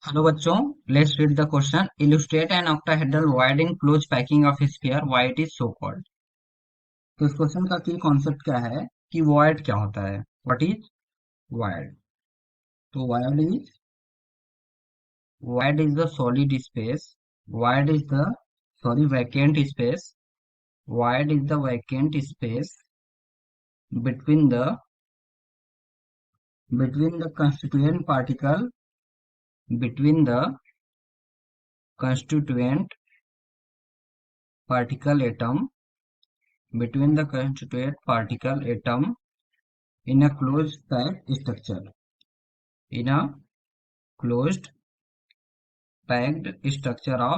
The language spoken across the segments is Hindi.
हेलो बच्चों, let's read the question. Illustrate an octahedral void in closed packing of sphere why it is so called। तो इस क्वेश्चन का की कॉन्सेप्ट क्या है कि void क्या होता है। What is void? तो void is the solid space। void is the vacant space। void is the vacant space between the constituent particle between the constituent particle atom in a closed packed structure in a closed packed structure of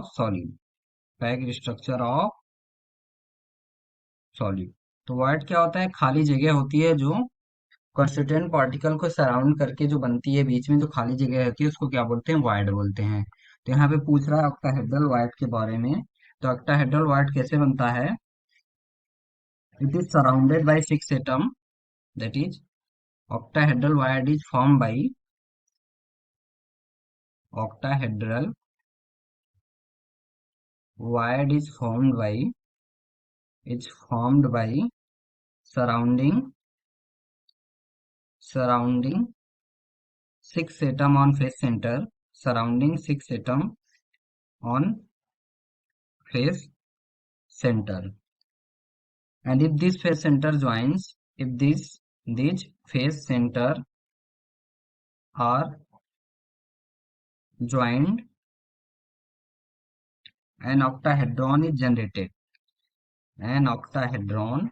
solid। तो void क्या होता है? खाली जगह होती है जो कंस्टिट्यूएंट पार्टिकल को सराउंड करके जो बनती है, बीच में जो खाली जगह होती है उसको क्या बोलते हैं? void बोलते हैं। तो यहाँ पे पूछ रहा है ऑक्टाहेड्रल void के बारे में। तो ऑक्टाहेड्रल void कैसे बनता है? It is surrounded by 6 atom. That is octahedral void is formed by octahedral void is formed by surrounding 6 atom on face center, surrounding 6 atom on face center. And if this face center joins, if these face center are joined, an octahedron is generated. An octahedron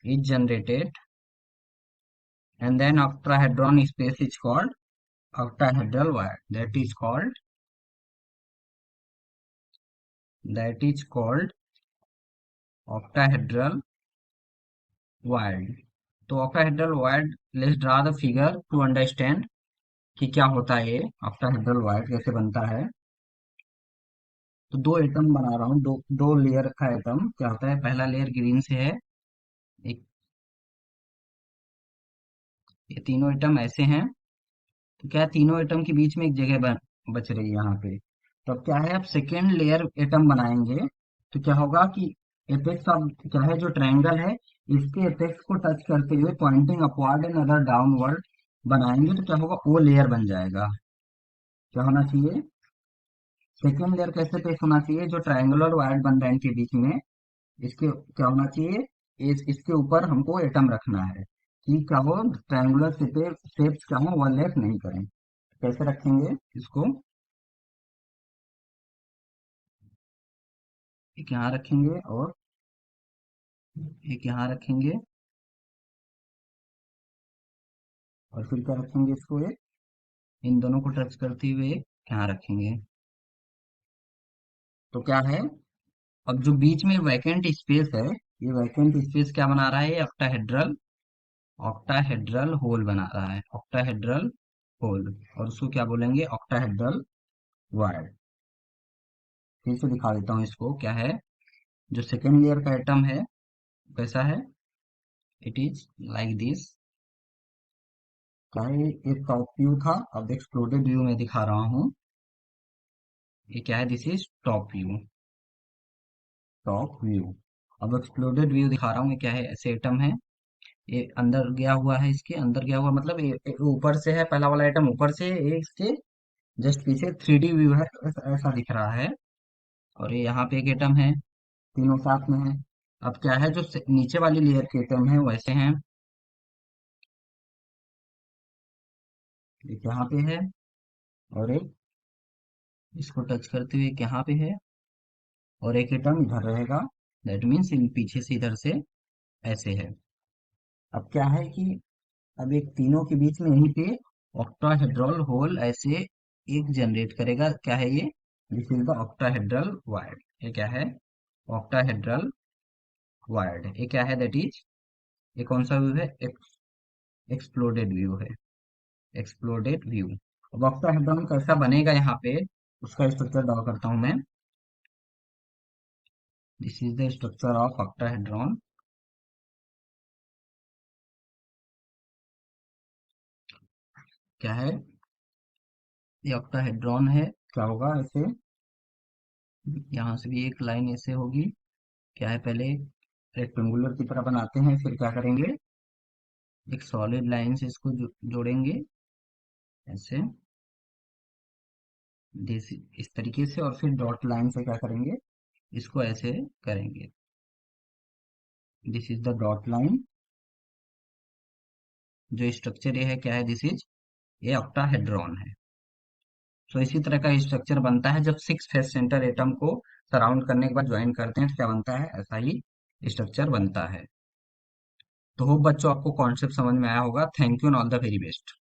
is generated, and then octahedron space is called octahedral void. That is called octahedral void। तो octahedral void, let's draw the figure to understand कि क्या होता है ये octahedral void कैसे बनता है। तो दो एटम बना रहा हूँ, दो लेयर का एटम क्या होता है। पहला लेयर ग्रीन से है, एक ये तीनों एटम ऐसे हैं। तो क्या है, तीनों एटम के बीच में एक जगह बच रही है यहाँ पे। तो अब क्या है, अब सेकेंड लेयर एटम बनाएंगे। तो क्या होगा कि एपेक्स ऑफ क्या है, जो ट्रायंगल है इसके एपेक्स को टच करते हुए pointing upward and other downward बनाएंगे। तो क्या होगा, ओ लेयर बन जाएगा। क्या होना चाहिए, सेकेंड लेयर कैसे पेश होना चाहिए, जो ट्रायंगुलर वायर्ड बन रहे हैं इनके बीच में, इसके क्या होना चाहिए, इसके ऊपर हमको एटम रखना है कि क्या हो, ट्रायंगुलर शेप्स क्या हो ओवरलैप नहीं करें। कैसे रखेंगे इसको, एक यहाँ रखेंगे और एक यहाँ रखेंगे, और फिर क्या रखेंगे, इसको एक इन दोनों को टच करते हुए एक यहाँ रखेंगे। तो क्या है, अब जो बीच में वैकेंट स्पेस है, ये वैकेंट स्पेस क्या बना रहा है, ये ऑक्टाहेड्रल होल बना रहा है, ऑक्टाहेड्रल होल। और उसको क्या बोलेंगे, ऑक्टाहेड्रल वायर। फिर से दिखा देता हूँ इसको, क्या है, जो सेकेंड लेयर का एटम है कैसा है, इट इज लाइक दिस। क्या है, एक टॉप व्यू था, अब एक्सप्लोडेड व्यू में दिखा रहा हूँ। ये क्या है, दिस इज टॉप व्यू। अब एक्सप्लोडेड व्यू दिखा रहा हूँ, ये क्या है, ऐसे एटम है, ये अंदर गया हुआ है, इसके अंदर गया हुआ मतलब ये ऊपर से है, पहला वाला एटम ऊपर से, ये इसके जस्ट पीछे 3D व्यू है, तो ऐसा दिख रहा है। और ये यहाँ पे एक एटम है, तीनों साथ में है। अब क्या है, जो नीचे वाली लेयर के एटम है वैसे हैं, एक यहाँ पे है और एक इसको टच करते हुए एक यहाँ पे है, और एक एटम इधर रहेगा। दैट मीन्स इन पीछे से इधर से ऐसे है। अब क्या है कि अब एक तीनों के बीच में यहीं पे ऑक्टाहेड्रल होल ऐसे एक जनरेट करेगा। क्या है ये, this is the octahedral wired. ये क्या है, ऑक्टाहेड्रल वायर्ड। ये क्या है, दैट इज, ये कौन सा व्यू है, एक्सप्लोडेड व्यू है, एक्सप्लोडेड व्यू। अब ऑक्टाहेड्रॉन कैसा बनेगा यहाँ पे, उसका स्ट्रक्चर ड्रॉ करता हूं मैं। This is the structure of octahedron. क्या है, ये ऑक्टाहेड्रॉन है। क्या होगा ऐसे, यहाँ से भी एक लाइन ऐसे होगी। क्या है, पहले रेक्टेंगुलर की तरह बनाते हैं, फिर क्या करेंगे, एक सॉलिड लाइन से इसको जोड़ेंगे ऐसे, इस तरीके से, और फिर डॉट लाइन से क्या करेंगे, इसको ऐसे करेंगे। This is the dot line. जो स्ट्रक्चर ये है क्या है, दिस इज ये ऑक्टाहेड्रॉन है। तो इसी तरह का स्ट्रक्चर बनता है जब सिक्स फेस सेंटर एटम को सराउंड करने के बाद ज्वाइन करते हैं, तो क्या बनता है, ऐसा ही स्ट्रक्चर बनता है। तो होप बच्चों आपको कॉन्सेप्ट समझ में आया होगा। Thank you and all the very best.